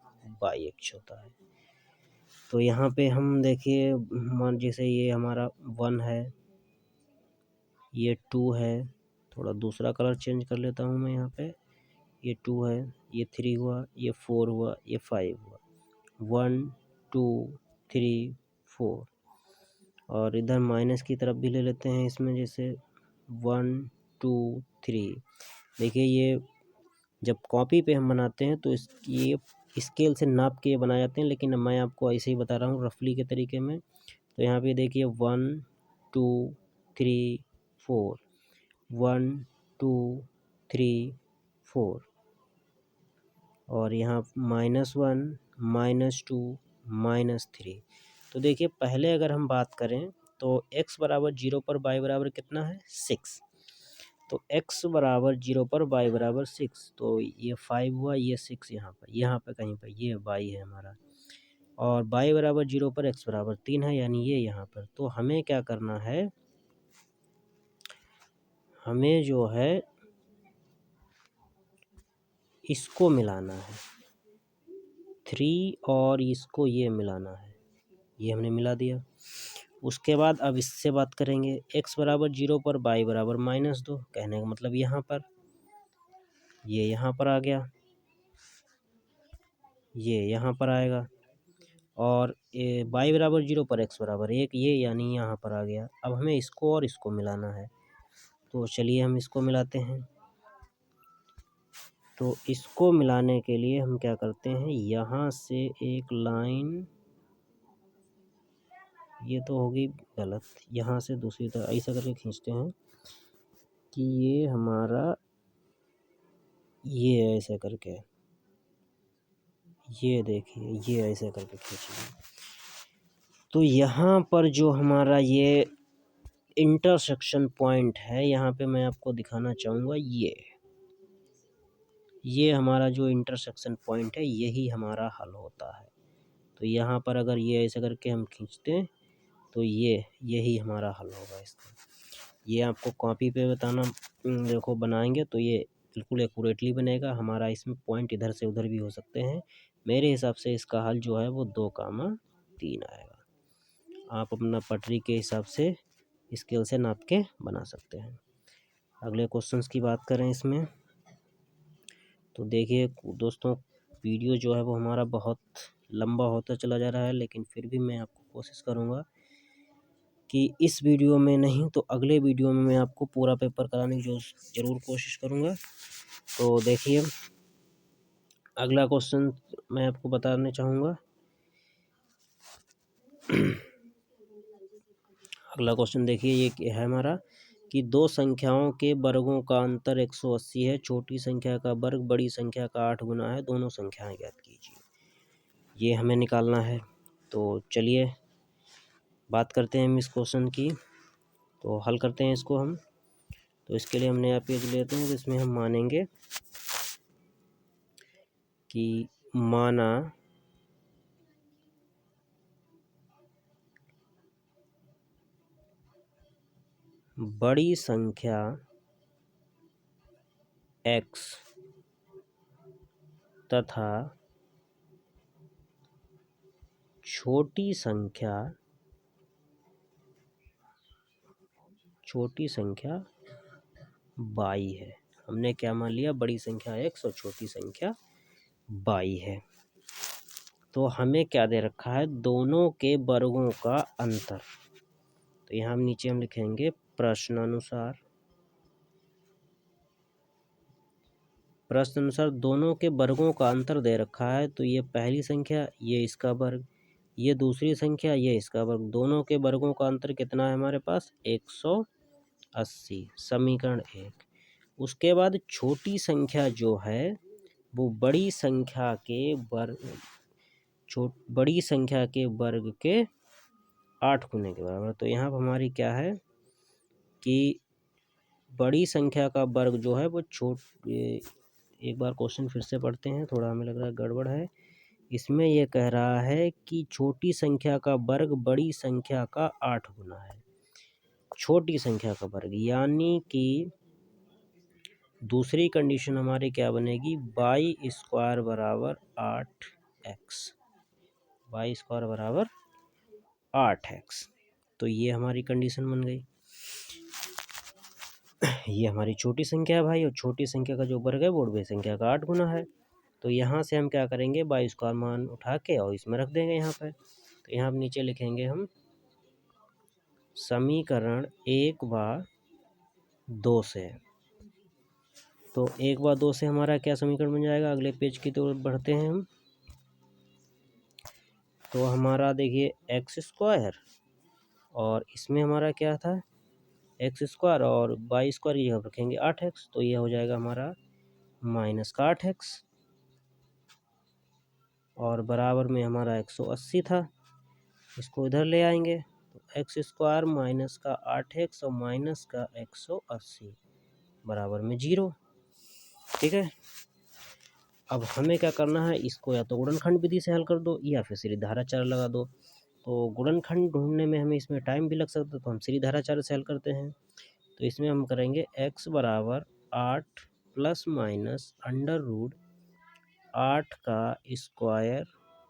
y अक्ष होता है। तो यहाँ पे हम देखिए मान जैसे ये हमारा 1 है, ये 2 है, थोड़ा दूसरा कलर चेंज कर लेता हूँ मैं यहाँ पे। ये 2 है, ये 3 हुआ, ये 4 हुआ, ये 5 हुआ, 1 2 3 4। और इधर माइनस की तरफ भी ले लेते हैं इसमें, जैसे 1 2 3। देखिए ये जब कॉपी पे हम बनाते हैं तो ये स्केल से नाप के बनाए जाते हैं, लेकिन मैं आपको ऐसे ही बता रहा हूँ रफली के तरीके में। तो यहाँ पे देखिए 1 2 3 4, 1 2 3 4, और यहाँ -1 -2 -3। तो देखिए पहले अगर हम बात करें तो x बराबर 0 पर y बराबर कितना है 6। तो x बराबर 0 पर y बराबर 6, तो ये 5 हुआ, ये 6 यहाँ पर कहीं पर ये y है हमारा। और y बराबर 0 पर x बराबर 3 है, यानी ये यहाँ पर। तो हमें क्या करना है, हमें जो है इसको मिलाना है 3 और इसको ये मिलाना है, ये हमने मिला दिया। उसके बाद अब इससे बात करेंगे, x बराबर 0 पर y बराबर -2, कहने का मतलब यहाँ पर, ये यहाँ पर आ गया, ये यहाँ पर आएगा। और y बराबर 0 पर x बराबर 1, ये यानी यहाँ पर आ गया। अब हमें इसको और इसको मिलाना है, तो चलिए हम इसको मिलाते हैं। तो इसको मिलाने के लिए हम क्या करते हैं, यहाँ से एक लाइन, ये तो होगी गलत, यहाँ से दूसरी तरफ ऐसा करके खींचते हैं कि ये हमारा, ये ऐसा करके, ये देखिए ये ऐसे करके खींचिए। तो यहाँ पर जो हमारा ये इंटरसेक्शन पॉइंट है, यहाँ पे मैं आपको दिखाना चाहूँगा, ये हमारा जो इंटरसेक्शन पॉइंट है, यही हमारा हल होता है। तो यहाँ पर अगर ये ऐसे करके हम खींचते हैं तो यही हमारा हल होगा इसका। ये आपको कॉपी पे बताना, देखो बनाएंगे तो ये बिल्कुल एक्यूरेटली बनेगा हमारा। इसमें पॉइंट इधर से उधर भी हो सकते हैं। मेरे हिसाब से इसका हल जो है वो 2,3 आएगा। आप अपना पटरी के हिसाब से स्केल से नाप के बना सकते हैं। अगले क्वेश्चंस की बात करें इसमें, तो देखिए दोस्तों वीडियो जो है वो हमारा बहुत लंबा होता चला जा रहा है, लेकिन फिर भी मैं आपको कोशिश करूँगा कि इस वीडियो में नहीं तो अगले वीडियो में मैं आपको पूरा पेपर कराने की जो ज़रूर कोशिश करूँगा। तो देखिए अगला क्वेश्चन मैं आपको बताना चाहूँगा। अगला क्वेश्चन देखिए, ये है हमारा कि दो संख्याओं के वर्गों का अंतर 180 है। छोटी संख्या का वर्ग बड़ी संख्या का 8 गुना है। दोनों संख्याएं ज्ञात कीजिए। ये हमें निकालना है। तो चलिए बात करते हैं हम इस क्वेश्चन की। तो हल करते हैं इसको हम। तो इसके लिए हम नया पेज लेते हैं। तो इसमें हम मानेंगे कि माना बड़ी संख्या x तथा छोटी संख्या y है। हमने क्या मान लिया, बड़ी संख्या x और छोटी संख्या y है। तो हमें क्या दे रखा है, दोनों के वर्गों का अंतर। तो यहाँ नीचे हम लिखेंगे प्रश्नानुसार दोनों के वर्गों का अंतर दे रखा है। तो ये पहली संख्या, ये इसका वर्ग, ये दूसरी संख्या, ये इसका वर्ग, दोनों के वर्गों का अंतर कितना है हमारे पास, 180। समीकरण 1। उसके बाद छोटी संख्या जो है वो बड़ी संख्या के वर्ग के 8 गुने के बराबर। तो यहाँ पर हमारी क्या है कि बड़ी संख्या का वर्ग जो है वो एक बार क्वेश्चन फिर से पढ़ते हैं, थोड़ा हमें लग रहा है गड़बड़ है। इसमें यह कह रहा है कि छोटी संख्या का वर्ग बड़ी संख्या का 8 गुना है। छोटी संख्या का वर्ग यानी कि दूसरी कंडीशन हमारी क्या बनेगी, y स्क्वायर बराबर 8x, y स्क्वायर बराबर 8x। तो ये हमारी कंडीशन बन गई। ये हमारी छोटी संख्या है भाई, और छोटी संख्या का जो वर्ग है वो बड़ी संख्या का 8 गुना है। तो यहाँ से हम क्या करेंगे, y स्क्वायर मान उठा के और इसमें रख देंगे यहाँ पर। तो यहाँ नीचे लिखेंगे हम समीकरण 1 व 2 से। तो 1 व 2 से हमारा क्या समीकरण बन जाएगा, अगले पेज की तरफ बढ़ते हैं हम। तो हमारा देखिए एक्स स्क्वायर, और इसमें हमारा क्या था, एक्स स्क्वायर, और वाई स्क्वायर की जगह रखेंगे 8x। तो ये हो जाएगा हमारा माइनस का 8x, और बराबर में हमारा 180 था, इसको इधर ले आएंगे। तो एक्स स्क्वायर माइनस का 8x और माइनस का 180 बराबर में 0। ठीक है। अब हमें क्या करना है, इसको या तो गुणनखंड विधि से हल कर दो या फिर सीधी धारा चार लगा दो। तो गुणनखंड ढूंढने में हमें इसमें टाइम भी लग सकता है, तो हम सीधी धारा चार से हल करते हैं। तो इसमें हम करेंगे x बराबर 8 प्लस माइनस अंडर रूट 8 का स्क्वायर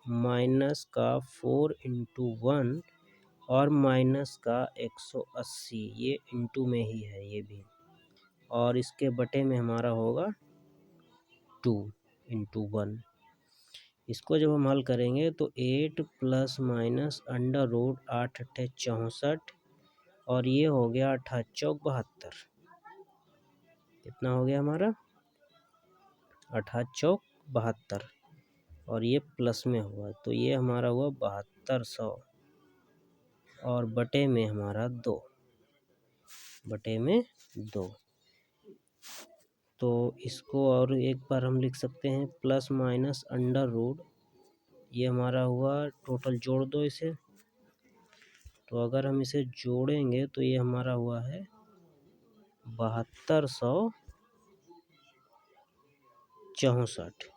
माइनस का 4 इंटू 1 और माइनस का 180, ये इंटू में ही है ये भी, और इसके बटे में हमारा होगा 2 इंटू 1। इसको जब हम हल करेंगे तो 8 प्लस माइनस अंडर रूट 8 अट्ठे 64, और ये हो गया 8 चौक 72। कितना हो गया हमारा, 8 चौक 72, और ये प्लस में हुआ तो ये हमारा हुआ 7200, और बटे में हमारा 2, बटे में 2। तो इसको और एक बार हम लिख सकते हैं प्लस माइनस अंडर रूट, ये हमारा हुआ, टोटल जोड़ दो इसे। तो अगर हम इसे जोड़ेंगे तो ये हमारा हुआ है 7264,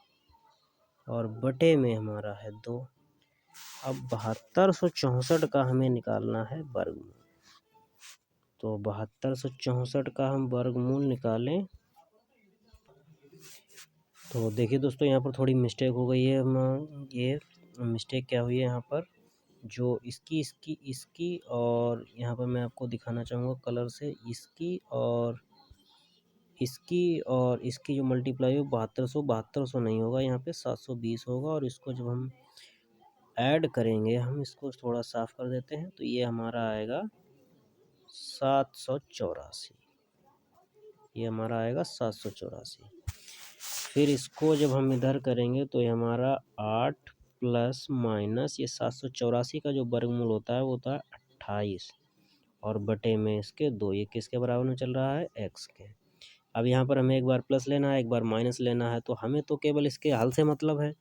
और बटे में हमारा है 2। अब 7264 का हमें निकालना है वर्गमूल। तो 7264 का हम वर्गमूल निकालें। तो देखिए दोस्तों, यहाँ पर थोड़ी मिस्टेक हो गई है। ये मिस्टेक क्या हुई है यहाँ पर, जो इसकी और यहाँ पर मैं आपको दिखाना चाहूँगा कलर से, इसकी और इसकी जो मल्टीप्लाई हो 7200 नहीं होगा, यहाँ पे 720 होगा। और इसको जब हम ऐड करेंगे, हम इसको थोड़ा साफ कर देते हैं, तो ये हमारा आएगा 784, ये हमारा आएगा 784। फिर इसको जब हम इधर करेंगे तो ये हमारा 8 प्लस माइनस ये 784 का जो वर्गमूल होता है वो होता है 28, और बटे में इसके 2। ये किसके बराबर में चल रहा है, x के। अब यहाँ पर हमें एक बार प्लस लेना है, एक बार माइनस लेना है, तो हमें तो केवल इसके हल से मतलब है।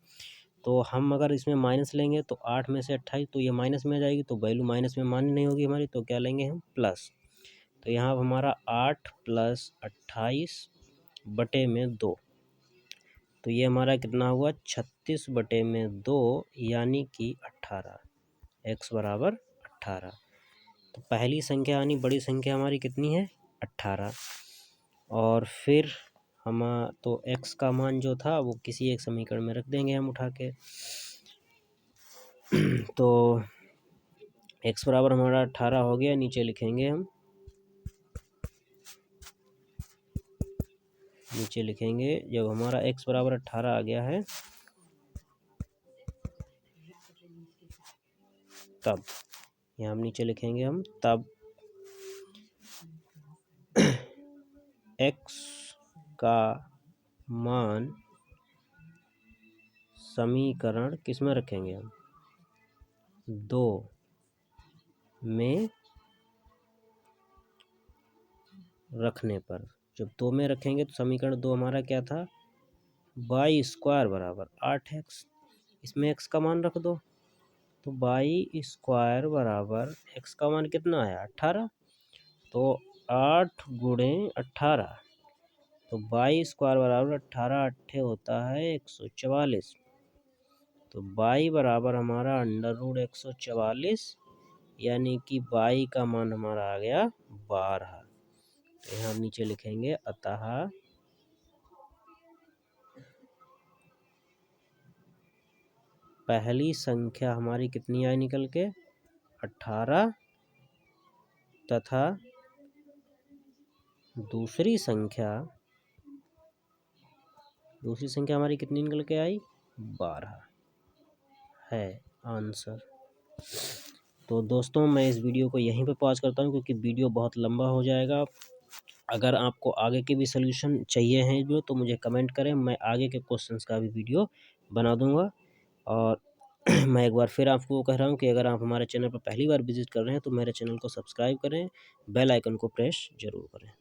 तो हम अगर इसमें माइनस लेंगे तो 8 में से 28, तो ये माइनस में आ जाएगी, तो वैल्यू माइनस में मान्य नहीं होगी हमारी, तो क्या लेंगे हम, प्लस। तो यहाँ हमारा 8 प्लस 28 बटे में 2, तो ये हमारा कितना हुआ, 36 बटे में 2, यानी कि 18, x बराबर 18। तो पहली संख्या यानी बड़ी संख्या हमारी कितनी है, 18। और फिर हम तो x का मान जो था वो किसी एक समीकरण में रख देंगे हम उठा के। तो x बराबर हमारा 18 हो गया, नीचे लिखेंगे हम, नीचे लिखेंगे जब हमारा x बराबर 18 आ गया है तब, यहाँ हम नीचे लिखेंगे हम तब x का मान समीकरण किस में रखेंगे हम 2 में रखने पर। जब 2 में रखेंगे तो समीकरण 2 हमारा क्या था, वाई स्क्वायर बराबर 8x, इसमें x का मान रख दो तो वाई स्क्वायर बराबर x का मान कितना है 18, तो 8 गुणे 18, तो वाई स्क्वायर बराबर 18 अट्ठे होता है 144, तो वाई बराबर हमारा अंडर रूट 144, यानी कि वाई का मान हमारा आ गया 12। तो यहाँ नीचे लिखेंगे अतः पहली संख्या हमारी कितनी आई निकल के 18 तथा दूसरी संख्या हमारी कितनी निकल के आई 12 है आंसर। तो दोस्तों मैं इस वीडियो को यहीं पे पॉज करता हूँ क्योंकि वीडियो बहुत लंबा हो जाएगा। अगर आपको आगे के भी सलूशन चाहिए हैं जो, तो मुझे कमेंट करें, मैं आगे के क्वेश्चंस का भी वीडियो बना दूंगा। और मैं एक बार फिर आपको कह रहा हूँ कि अगर आप हमारे चैनल पर पहली बार विजिट कर रहे हैं तो मेरे चैनल को सब्सक्राइब करें, बेल आइकन को प्रेस जरूर करें।